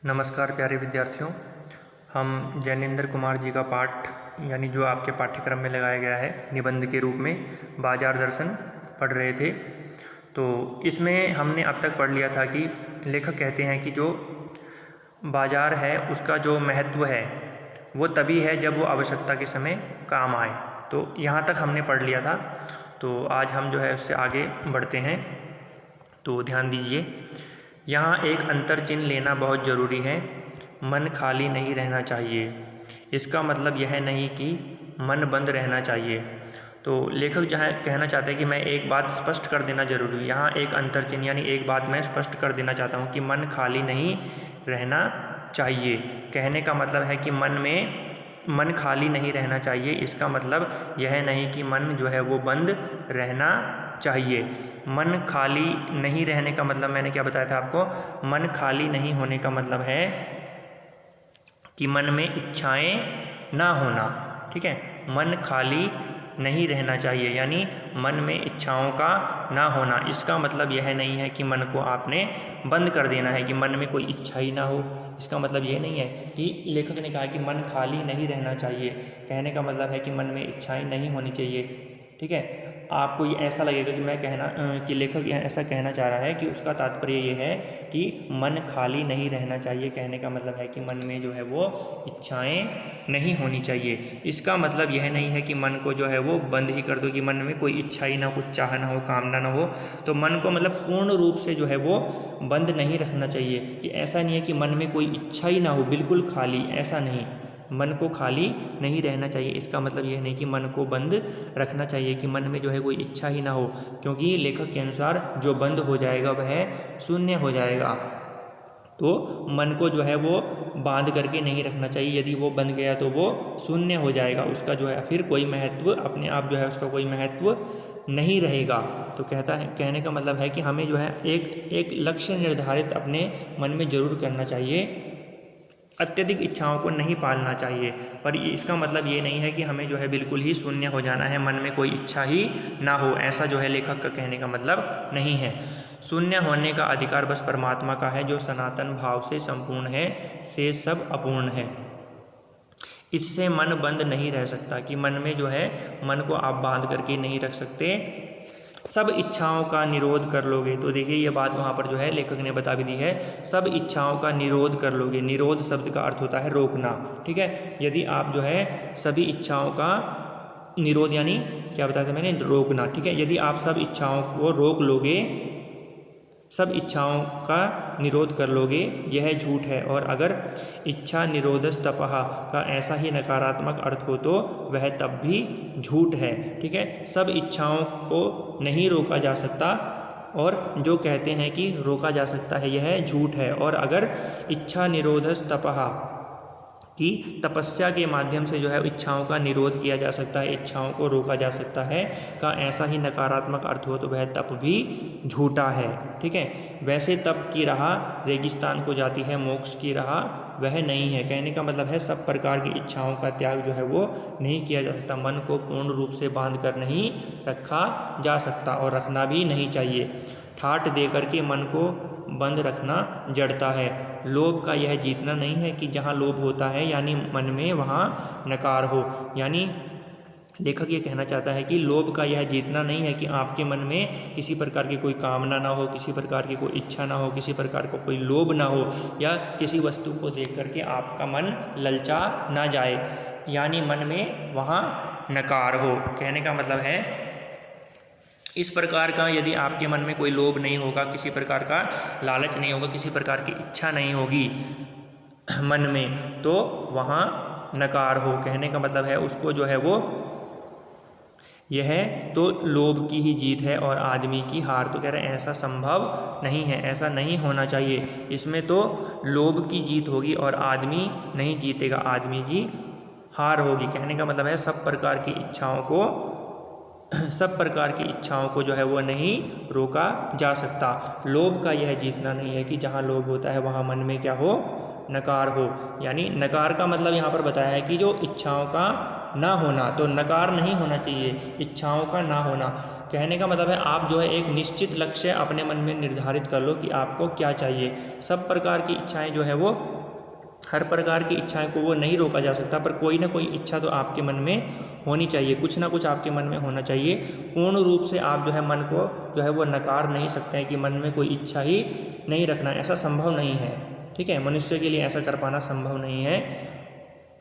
नमस्कार प्यारे विद्यार्थियों। हम जैनेंद्र कुमार जी का पाठ यानी जो आपके पाठ्यक्रम में लगाया गया है निबंध के रूप में बाजार दर्शन पढ़ रहे थे। तो इसमें हमने अब तक पढ़ लिया था कि लेखक कहते हैं कि जो बाजार है उसका जो महत्व है वो तभी है जब वो आवश्यकता के समय काम आए। तो यहाँ तक हमने पढ़ लिया था। तो आज हम जो है उससे आगे बढ़ते हैं। तो ध्यान दीजिए, यहाँ एक अंतर चिन्ह लेना बहुत ज़रूरी है। मन खाली नहीं रहना चाहिए। इसका मतलब यह नहीं कि मन बंद रहना चाहिए। तो लेखक जहाँ कहना चाहते हैं कि मैं एक बात स्पष्ट कर देना जरूरी है। यहाँ एक अंतर चिन्ह यानी एक बात मैं स्पष्ट कर देना चाहता हूँ कि मन खाली नहीं रहना चाहिए। कहने का मतलब है कि मन खाली नहीं रहना चाहिए। इसका मतलब यह नहीं कि मन जो है वो बंद रहना चाहिए। मन खाली नहीं रहने का मतलब मैंने क्या बताया था आपको? मन खाली नहीं होने का मतलब है कि मन में इच्छाएं ना होना। ठीक है, मन खाली नहीं रहना चाहिए यानी मन में इच्छाओं का ना होना। इसका मतलब यह नहीं है कि मन को आपने बंद कर देना है कि मन में कोई इच्छा ही ना हो। इसका मतलब ये नहीं है कि लेखक ने कहा कि मन खाली नहीं रहना चाहिए। कहने का मतलब है कि मन में इच्छाएं नहीं होनी चाहिए। ठीक है, आपको ये ऐसा लगेगा कि लेखक यहाँ ऐसा कहना चाह रहा है कि उसका तात्पर्य ये है कि मन खाली नहीं रहना चाहिए। कहने का मतलब है कि मन में जो है वो इच्छाएं नहीं होनी चाहिए। इसका मतलब यह नहीं है कि मन को जो है वो बंद ही कर दो, कि मन में कोई इच्छा ही ना हो, कुछ चाह ना हो, कामना ना हो। तो मन को मतलब पूर्ण रूप से जो है वो बंद नहीं रखना चाहिए। कि ऐसा नहीं है कि मन में कोई इच्छा ही ना हो, बिल्कुल खाली, ऐसा नहीं। मन को खाली नहीं रहना चाहिए। इसका मतलब यह नहीं कि मन को बंद रखना चाहिए कि मन में जो है कोई इच्छा ही ना हो, क्योंकि लेखक के अनुसार जो बंद हो जाएगा वह शून्य हो जाएगा। तो मन को जो है वो बांध करके नहीं रखना चाहिए। यदि वो बंध गया तो वो शून्य हो जाएगा, उसका जो है फिर कोई महत्व, अपने आप जो है उसका कोई महत्व नहीं रहेगा। तो कहने का मतलब है कि हमें जो है एक लक्ष्य निर्धारित अपने मन में जरूर करना चाहिए। अत्यधिक इच्छाओं को नहीं पालना चाहिए। पर इसका मतलब ये नहीं है कि हमें जो है बिल्कुल ही शून्य हो जाना है, मन में कोई इच्छा ही ना हो। ऐसा जो है लेखक का कहने का मतलब नहीं है। शून्य होने का अधिकार बस परमात्मा का है, जो सनातन भाव से संपूर्ण है, से सब अपूर्ण है। इससे मन बंद नहीं रह सकता, कि मन में जो है मन को आप बांध करके नहीं रख सकते। सब इच्छाओं का निरोध कर लोगे। तो देखिए ये बात वहाँ पर जो है लेखक ने बता भी दी है, सब इच्छाओं का निरोध कर लोगे। निरोध शब्द का अर्थ होता है रोकना। ठीक है, यदि आप जो है सभी इच्छाओं का निरोध यानी क्या बताया था मैंने? रोकना। ठीक है, यदि आप सब इच्छाओं को रोक लोगे, सब इच्छाओं का निरोध कर लोगे, यह झूठ है। और अगर इच्छा निरोधस तपः का ऐसा ही नकारात्मक अर्थ हो तो वह तब भी झूठ है। ठीक है, सब इच्छाओं को नहीं रोका जा सकता, और जो कहते हैं कि रोका जा सकता है यह झूठ है। और अगर इच्छा निरोधस तपः कि तपस्या के माध्यम से जो है इच्छाओं का निरोध किया जा सकता है, इच्छाओं को रोका जा सकता है, का ऐसा ही नकारात्मक अर्थ हो तो वह तप भी झूठा है। ठीक है, वैसे तप की राह रेगिस्तान को जाती है, मोक्ष की राह वह नहीं है। कहने का मतलब है सब प्रकार की इच्छाओं का त्याग जो है वो नहीं किया जा सकता। मन को पूर्ण रूप से बांध कर नहीं रखा जा सकता, और रखना भी नहीं चाहिए। ठाट दे करके मन को बंद रखना जड़ता है। लोभ का यह जीतना नहीं है कि जहाँ लोभ होता है यानी मन में वहाँ नकार हो। यानी लेखक ये कहना चाहता है कि लोभ का यह जीतना नहीं है कि आपके मन में किसी प्रकार की कोई कामना ना हो, किसी प्रकार की कोई इच्छा ना हो, किसी प्रकार का कोई लोभ ना हो, या किसी वस्तु को देख करके आपका मन ललचा ना जाए, यानी मन में वहाँ नकार हो। कहने का मतलब है इस प्रकार का यदि आपके मन में कोई लोभ नहीं होगा, किसी प्रकार का लालच नहीं होगा, किसी प्रकार की इच्छा नहीं होगी मन में, तो वहाँ नकार हो। कहने का मतलब है उसको जो है वो यह तो लोभ की ही जीत है और आदमी की हार। तो कह रहे हैं ऐसा संभव नहीं है, ऐसा नहीं होना चाहिए। इसमें तो लोभ की जीत होगी और आदमी नहीं जीतेगा, आदमी की हार होगी। कहने का मतलब है सब प्रकार की इच्छाओं को जो है वो नहीं रोका जा सकता। लोभ का यह जीतना नहीं है कि जहाँ लोभ होता है वहाँ मन में क्या हो? नकार हो। यानी नकार का मतलब यहाँ पर बताया है कि जो इच्छाओं का ना होना, तो नकार नहीं होना चाहिए, इच्छाओं का ना होना। कहने का मतलब है आप जो है एक निश्चित लक्ष्य अपने मन में निर्धारित कर लो कि आपको क्या चाहिए। सब प्रकार की इच्छाएं जो है वो, हर प्रकार की इच्छाएं को वो नहीं रोका जा सकता, पर कोई ना कोई इच्छा तो आपके मन में होनी चाहिए, कुछ ना कुछ आपके मन में होना चाहिए। पूर्ण रूप से आप जो है मन को जो है वो नकार नहीं सकते हैं कि मन में कोई इच्छा ही नहीं रखना, ऐसा संभव नहीं है। ठीक है, मनुष्य के लिए ऐसा कर पाना संभव नहीं है।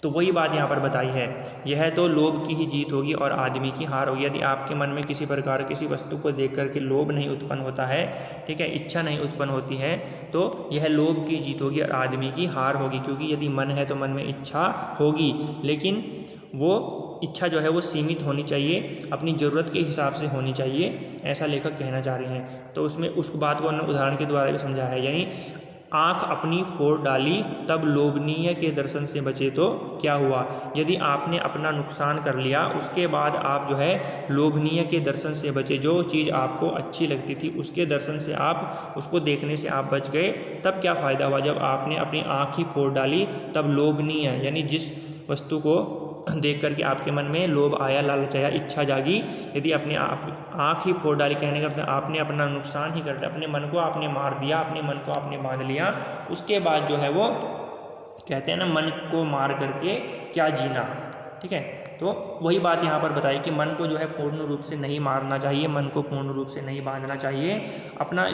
तो वही बात यहाँ पर बताई है, यह तो लोभ की ही जीत होगी और आदमी की हार होगी। यदि आपके मन में किसी प्रकार किसी वस्तु को देख करके लोभ नहीं उत्पन्न होता है, ठीक है, इच्छा नहीं उत्पन्न होती है, तो यह लोभ की जीत होगी और आदमी की हार होगी। क्योंकि यदि मन है तो मन में इच्छा होगी, लेकिन वो इच्छा जो है वो सीमित होनी चाहिए, अपनी ज़रूरत के हिसाब से होनी चाहिए, ऐसा लेखक कहना चाह रहे हैं। तो उसमें उस बात को उन्होंने उदाहरण के द्वारा भी समझा है, यानी आँख अपनी फोड़ डाली तब लोभनीय के दर्शन से बचे तो क्या हुआ। यदि आपने अपना नुकसान कर लिया, उसके बाद आप जो है लोभनीय के दर्शन से बचे, जो चीज़ आपको अच्छी लगती थी उसके दर्शन से आप, उसको देखने से आप बच गए, तब क्या फ़ायदा हुआ। जब आपने अपनी आँख ही फोड़ डाली तब लोभनीय, यानी जिस वस्तु को देख करके आपके मन में लोभ आया, लालच आया, इच्छा जागी, यदि अपने आप आँख ही फोड़ डाली, कहने का मतलब आपने अपना नुकसान ही कर दिया, अपने मन को आपने मार दिया, अपने मन को आपने बांध लिया। उसके बाद जो है वो कहते हैं ना, मन को मार करके क्या जीना। ठीक है, तो वही बात यहाँ पर बताई कि मन को जो है पूर्ण रूप से नहीं मारना चाहिए, मन को पूर्ण रूप से नहीं बांधना चाहिए, अपना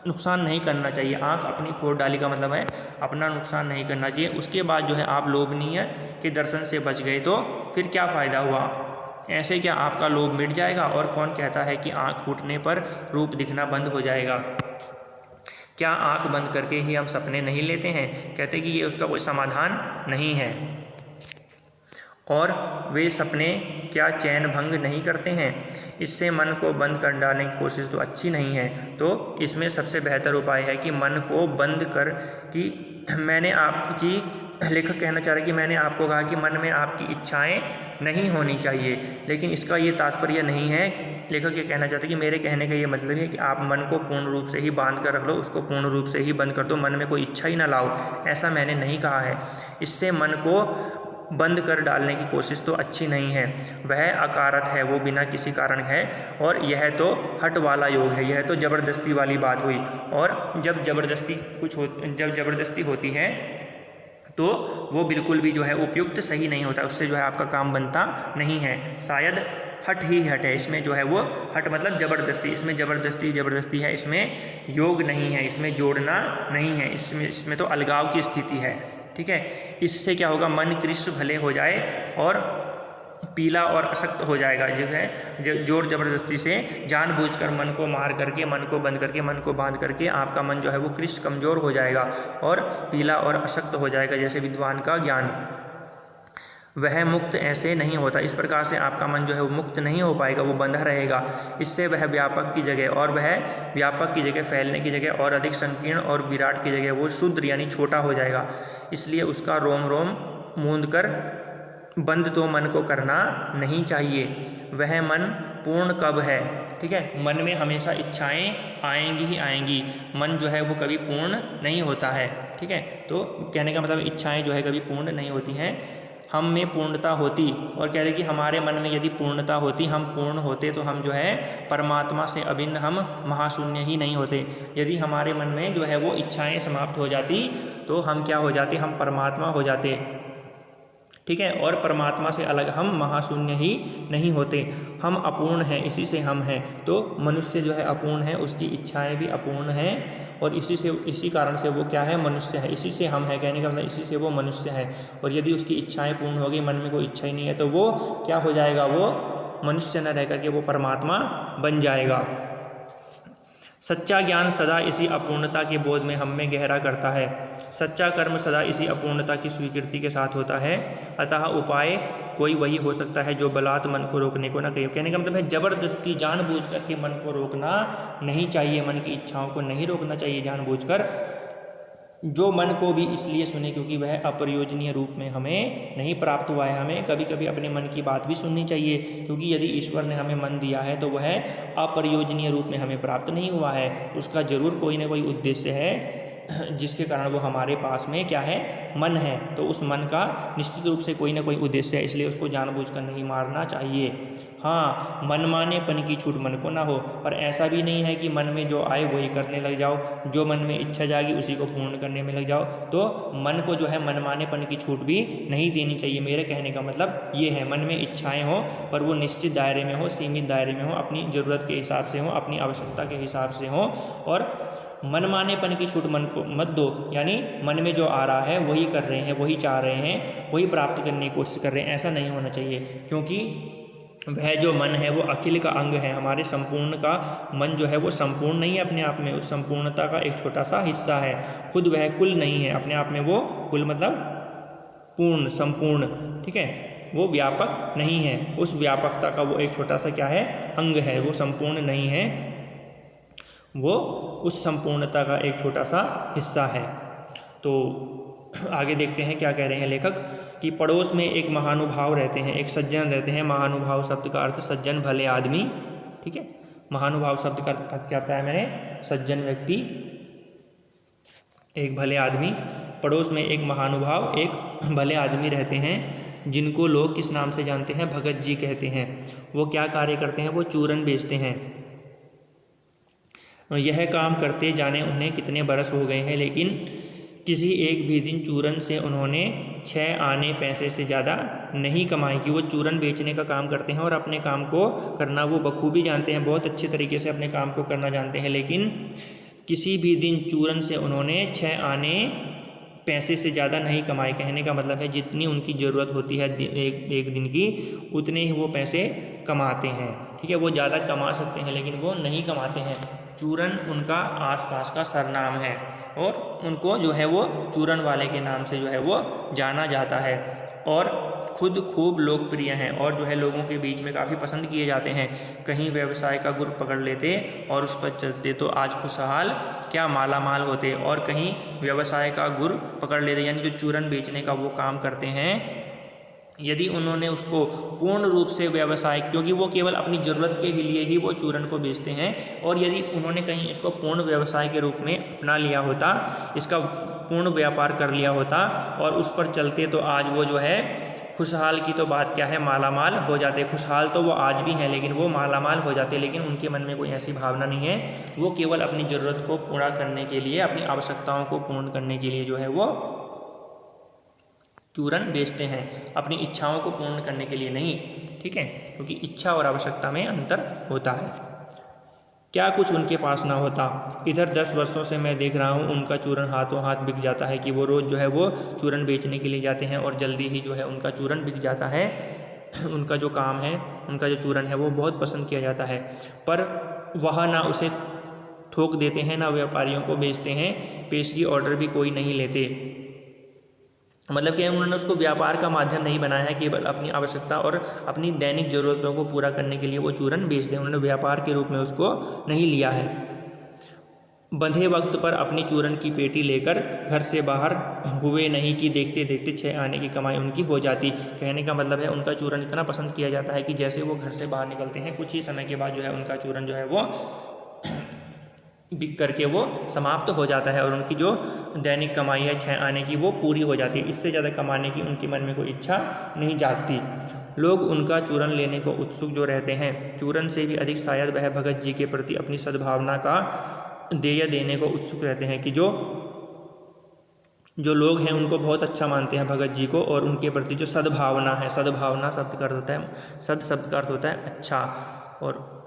नुकसान नहीं करना चाहिए। आँख अपनी फोड़ डाली का मतलब है अपना नुकसान नहीं करना चाहिए। उसके बाद जो है आप लोभनीय के दर्शन से बच गए, तो फिर क्या फ़ायदा हुआ। ऐसे क्या आपका लोभ मिट जाएगा। और कौन कहता है कि आँख फूटने पर रूप दिखना बंद हो जाएगा। क्या आँख बंद करके ही हम सपने नहीं लेते हैं। कहते कि ये उसका कोई समाधान नहीं है। और वे सपने क्या चैन भंग नहीं करते हैं। इससे मन को बंद कर डालने की कोशिश तो अच्छी नहीं है। तो इसमें सबसे बेहतर उपाय है कि मन को बंद कर, कि मैंने आपकी, लेखक कहना चाह रहे हैं कि मैंने आपको कहा कि मन में आपकी इच्छाएं नहीं होनी चाहिए, लेकिन इसका ये तात्पर्य नहीं है। लेखक ये कहना चाहते हैं कि मेरे कहने का ये मतलब है कि आप मन को पूर्ण रूप से ही बांध कर रख लो, उसको पूर्ण रूप से ही बंद कर दो, मन में कोई इच्छा ही ना लाओ, ऐसा मैंने नहीं कहा है। इससे मन को बंद कर डालने की कोशिश तो अच्छी नहीं है। वह अकारत है, वो बिना किसी कारण है। और यह तो हट वाला योग है, यह तो ज़बरदस्ती वाली बात हुई। और जब ज़बरदस्ती होती है तो वो बिल्कुल भी जो है उपयुक्त सही नहीं होता, उससे जो है आपका काम बनता नहीं है। शायद हट ही हट है, इसमें जो है वो हट मतलब ज़बरदस्ती, इसमें ज़बरदस्ती है, इसमें योग नहीं है, इसमें जोड़ना नहीं है, इसमें तो अलगाव की स्थिति है। ठीक है, इससे क्या होगा, मन कृष्ण भले हो जाए और पीला और अशक्त हो जाएगा। जो है जोर ज़बरदस्ती से जानबूझकर मन को मार करके, मन को बंद करके, मन को बांध करके आपका मन जो है वो कृष्ण कमज़ोर हो जाएगा और पीला और अशक्त हो जाएगा, जैसे विद्वान का ज्ञान। वह मुक्त ऐसे नहीं होता। इस प्रकार से आपका मन जो है वो मुक्त नहीं हो पाएगा, वो बंधा रहेगा। इससे वह व्यापक की जगह, और वह व्यापक की जगह, फैलने की जगह और अधिक संकीर्ण और विराट की जगह वो शुद्र यानी छोटा हो जाएगा। इसलिए उसका रोम रोम मूंद कर बंद तो मन को करना नहीं चाहिए। वह मन पूर्ण कब है। ठीक है, मन में हमेशा इच्छाएं आएंगी ही आएंगी, मन जो है वो कभी पूर्ण नहीं होता है। ठीक है, तो कहने का मतलब इच्छाएं जो है कभी पूर्ण नहीं होती हैं। हम में पूर्णता होती, और कहते कि हमारे मन में यदि पूर्णता होती, हम पूर्ण होते, तो हम जो है परमात्मा से अभिन्न, हम महाशून्य ही नहीं होते। यदि हमारे मन में जो है वो इच्छाएं समाप्त हो जाती तो हम क्या हो जाते, हम परमात्मा हो जाते। ठीक है, और परमात्मा से अलग हम महाशून्य ही नहीं होते, हम अपूर्ण हैं, इसी से हम हैं। तो मनुष्य जो है अपूर्ण है, उसकी इच्छाएं भी अपूर्ण हैं, और इसी कारण से वो क्या है, मनुष्य है। इसी से हम है, कहने का मतलब इसी से वो मनुष्य है। और यदि उसकी इच्छाएं पूर्ण हो गई, मन में कोई इच्छा ही नहीं है, तो वो क्या हो जाएगा, वो मनुष्य न रह करके वो परमात्मा बन जाएगा। सच्चा ज्ञान सदा इसी अपूर्णता के बोध में हम में गहरा करता है। सच्चा कर्म सदा इसी अपूर्णता की स्वीकृति के साथ होता है। अतः उपाय कोई वही हो सकता है जो बलात् मन को रोकने को न कहे। कहने का मतलब है जबरदस्ती जानबूझ करके मन को रोकना नहीं चाहिए, मन की इच्छाओं को नहीं रोकना चाहिए जानबूझकर। जो मन को भी इसलिए सुने क्योंकि वह अप्रयोजनीय रूप में हमें नहीं प्राप्त हुआ है। हमें कभी कभी अपने मन की बात भी सुननी चाहिए, क्योंकि यदि ईश्वर ने हमें मन दिया है तो वह अप्रयोजनीय रूप में हमें प्राप्त नहीं हुआ है, उसका जरूर कोई ना कोई उद्देश्य है। जिसके कारण वो हमारे पास में क्या है, मन है। तो उस मन का निश्चित रूप से कोई ना कोई उद्देश्य है, इसलिए उसको जानबूझकर नहीं मारना चाहिए। हाँ, मनमानेपन की छूट मन को ना हो, पर ऐसा भी नहीं है कि मन में जो आए वही करने लग जाओ, जो मन में इच्छा जागी उसी को पूर्ण करने में लग जाओ। तो मन को जो है मनमानेपन की छूट भी नहीं देनी चाहिए। मेरे कहने का मतलब ये है, मन में इच्छाएं हो पर वो निश्चित दायरे में हो, सीमित दायरे में हो, अपनी ज़रूरत के हिसाब से हो, अपनी आवश्यकता के हिसाब से हो, और मनमानेपन की छूट मन को मत दो। यानी मन में जो आ रहा है वही कर रहे हैं, वही चाह रहे हैं, वही प्राप्त करने की कोशिश कर रहे हैं, ऐसा नहीं होना चाहिए। क्योंकि वह जो मन है वो अखिल का अंग है, हमारे संपूर्ण का मन जो है वो संपूर्ण नहीं है अपने आप में, उस संपूर्णता का एक छोटा सा हिस्सा है। खुद वह कुल नहीं है अपने आप में, वो कुल मतलब पूर्ण, संपूर्ण, ठीक है, वो व्यापक नहीं है। उस व्यापकता का वो एक छोटा सा क्या है, अंग है, वो संपूर्ण नहीं है, वो उस संपूर्णता का एक छोटा सा हिस्सा है। तो आगे देखते हैं क्या कह रहे हैं लेखक, कि पड़ोस में एक महानुभाव रहते हैं, एक सज्जन रहते हैं। महानुभाव शब्द का अर्थ सज्जन, भले आदमी, ठीक है। महानुभाव शब्द का अर्थ क्या बताया मैंने, सज्जन व्यक्ति, एक भले आदमी। पड़ोस में एक महानुभाव, एक भले आदमी रहते हैं, जिनको लोग किस नाम से जानते हैं, भगत जी कहते हैं। वो क्या कार्य करते हैं, वो चूरन बेचते हैं। यह काम करते जाने उन्हें कितने बरस हो गए हैं, लेकिन किसी एक भी दिन चूरन से उन्होंने 6 आने पैसे से ज़्यादा नहीं कमाई कि वो चूरन बेचने का काम करते हैं और अपने काम को करना वो बखूबी जानते हैं, बहुत अच्छे तरीके से अपने काम को करना जानते हैं, लेकिन किसी भी दिन चूरन से उन्होंने 6 आने पैसे से ज़्यादा नहीं कमाए। कहने का मतलब है जितनी उनकी ज़रूरत होती है एक दिन की, उतने ही वो पैसे कमाते हैं, ठीक है। वो ज़्यादा कमा सकते हैं लेकिन वो नहीं कमाते हैं। चूरन उनका आसपास का सरनाम है और उनको जो है वो चूरन वाले के नाम से जो है वो जाना जाता है, और खुद खूब लोकप्रिय हैं और जो है लोगों के बीच में काफ़ी पसंद किए जाते हैं। कहीं व्यवसाय का गुर पकड़ लेते और उस पर चलते तो आज खुशहाल क्या माला माल होते, और कहीं व्यवसाय का गुर पकड़ लेते यानी जो चूरन बेचने का वो काम करते हैं, यदि उन्होंने उसको पूर्ण रूप से व्यवसाय, क्योंकि वो केवल अपनी ज़रूरत के लिए ही वो चूरन को बेचते हैं, और यदि उन्होंने कहीं इसको पूर्ण व्यवसाय के रूप में अपना लिया होता, इसका पूर्ण व्यापार कर लिया होता और उस पर चलते तो आज वो जो है खुशहाल की तो बात क्या है, मालामाल हो जाते। खुशहाल तो वो आज भी हैं लेकिन वो मालामाल हो जाते, लेकिन उनके मन में कोई ऐसी भावना नहीं है। वो केवल अपनी ज़रूरत को पूरा करने के लिए, अपनी आवश्यकताओं को पूर्ण करने के लिए जो है वो चूरन बेचते हैं, अपनी इच्छाओं को पूर्ण करने के लिए नहीं, ठीक है, क्योंकि इच्छा और आवश्यकता में अंतर होता है। क्या कुछ उनके पास ना होता। इधर 10 वर्षों से मैं देख रहा हूँ उनका चूरन हाथों हाथ बिक जाता है, कि वो रोज़ जो है वो चूरन बेचने के लिए जाते हैं और जल्दी ही जो है उनका चूरन बिक जाता है। उनका जो काम है, उनका जो चूरन है वो बहुत पसंद किया जाता है, पर वह ना उसे थोक देते हैं ना व्यापारियों को बेचते हैं, पेशगी ऑर्डर भी कोई नहीं लेते। मतलब कि उन्होंने उसको व्यापार का माध्यम नहीं बनाया है, केवल अपनी आवश्यकता और अपनी दैनिक ज़रूरतों को पूरा करने के लिए वो चूरन बेचते हैं, उन्होंने व्यापार के रूप में उसको नहीं लिया है। बंधे वक्त पर अपनी चूरन की पेटी लेकर घर से बाहर हुए नहीं कि देखते देखते 6 आने की कमाई उनकी हो जाती। कहने का मतलब है उनका चूरन इतना पसंद किया जाता है कि जैसे वो घर से बाहर निकलते हैं कुछ ही समय के बाद जो है उनका चूरन जो है वो बिक करके वो समाप्त हो जाता है और उनकी जो दैनिक कमाई है 6 आने की वो पूरी हो जाती है। इससे ज़्यादा कमाने की उनके मन में कोई इच्छा नहीं जागती। लोग उनका चूरन लेने को उत्सुक जो रहते हैं, चूरन से भी अधिक शायद वह भगत जी के प्रति अपनी सद्भावना का देय देने को उत्सुक रहते हैं, कि जो लोग हैं उनको बहुत अच्छा मानते हैं भगत जी को, और उनके प्रति जो सद्भावना है, सद्भावना शब्द का अर्थ होता है, सद शब्द का अर्थ होता है अच्छा, और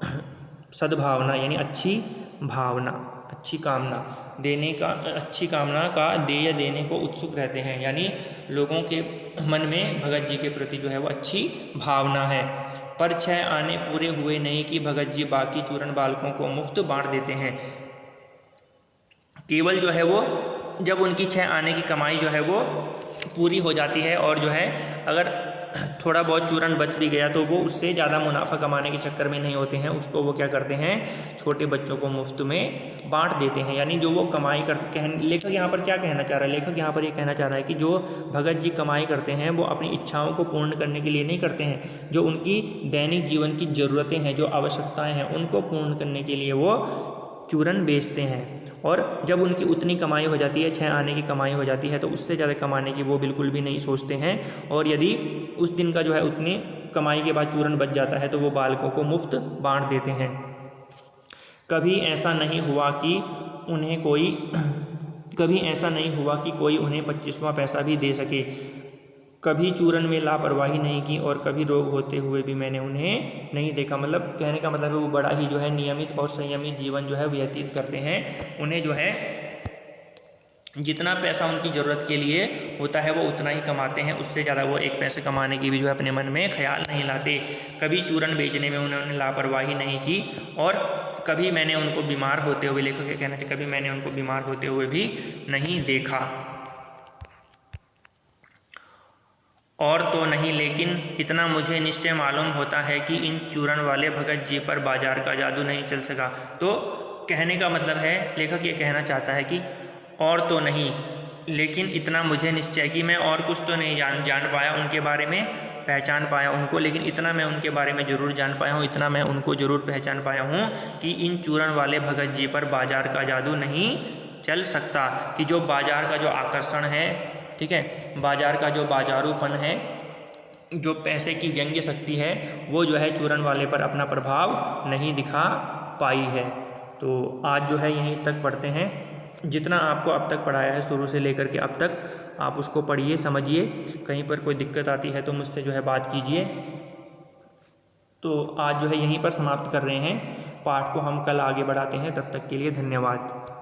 सद्भावना यानी अच्छी भावना, अच्छी कामना देने का, अच्छी कामना का देय देने को उत्सुक रहते हैं। यानी लोगों के मन में भगत जी के प्रति जो है वो अच्छी भावना है। पर 6 आने पूरे हुए नहीं कि भगत जी बाकी चूरन बालकों को मुफ्त बांट देते हैं। केवल जो है वो जब उनकी 6 आने की कमाई जो है वो पूरी हो जाती है और जो है अगर थोड़ा बहुत चूरन बच भी गया तो वो उससे ज़्यादा मुनाफा कमाने के चक्कर में नहीं होते हैं, उसको वो क्या करते हैं, छोटे बच्चों को मुफ्त में बांट देते हैं। यानी जो वो कमाई कर, लेखक यहाँ पर क्या कहना चाह रहा है, लेखक यहाँ पर ये कहना चाह रहा है कि जो भगत जी कमाई करते हैं वो अपनी इच्छाओं को पूर्ण करने के लिए नहीं करते हैं, जो उनकी दैनिक जीवन की ज़रूरतें हैं, जो आवश्यकताएँ हैं, उनको पूर्ण करने के लिए वो चूरन बेचते हैं। और जब उनकी उतनी कमाई हो जाती है, 6 आने की कमाई हो जाती है, तो उससे ज़्यादा कमाने की वो बिल्कुल भी नहीं सोचते हैं। और यदि उस दिन का जो है उतनी कमाई के बाद चूरन बच जाता है तो वो बालकों को मुफ्त बांट देते हैं। कभी ऐसा नहीं हुआ कि उन्हें कोई उन्हें 25वां पैसा भी दे सके। कभी चूरन में लापरवाही नहीं की और कभी रोग होते हुए भी मैंने उन्हें नहीं देखा। मतलब कहने का मतलब है वो बड़ा ही जो है नियमित और संयमित जीवन जो है व्यतीत करते हैं। उन्हें जो है जितना पैसा उनकी ज़रूरत के लिए होता है वो उतना ही कमाते हैं, उससे ज़्यादा वो एक पैसे कमाने की भी जो है अपने मन में ख्याल नहीं लाते। कभी चूरन बेचने में उन्होंने लापरवाही नहीं की और कभी मैंने उनको बीमार होते हुए, लेखक ये कहना चाहिए, कभी मैंने उनको बीमार होते हुए भी नहीं देखा। और तो नहीं, लेकिन इतना मुझे निश्चय मालूम होता है कि इन चूरन वाले भगत जी पर बाजार का जादू नहीं चल सका। तो कहने का मतलब है, लेखक ये कहना चाहता है कि और तो नहीं, लेकिन इतना मुझे निश्चय कि मैं और कुछ तो नहीं जान पाया उनके बारे में, पहचान पाया उनको, लेकिन इतना मैं उनके बारे में ज़रूर जान पाया हूँ, इतना मैं उनको ज़रूर पहचान पाया हूँ कि इन चूरन वाले भगत जी पर बाजार का जादू नहीं चल सकता। कि जो बाजार का जो आकर्षण है, ठीक है, बाजार का जो बाजारूपन है, जो पैसे की व्यंग्य शक्ति है, वो जो है चूरन वाले पर अपना प्रभाव नहीं दिखा पाई है। तो आज जो है यहीं तक पढ़ते हैं। जितना आपको अब तक पढ़ाया है शुरू से लेकर के अब तक, आप उसको पढ़िए, समझिए। कहीं पर कोई दिक्कत आती है तो मुझसे जो है बात कीजिए। तो आज जो है यहीं पर समाप्त कर रहे हैं। पाठ को हम कल आगे बढ़ाते हैं। तब तक के लिए धन्यवाद।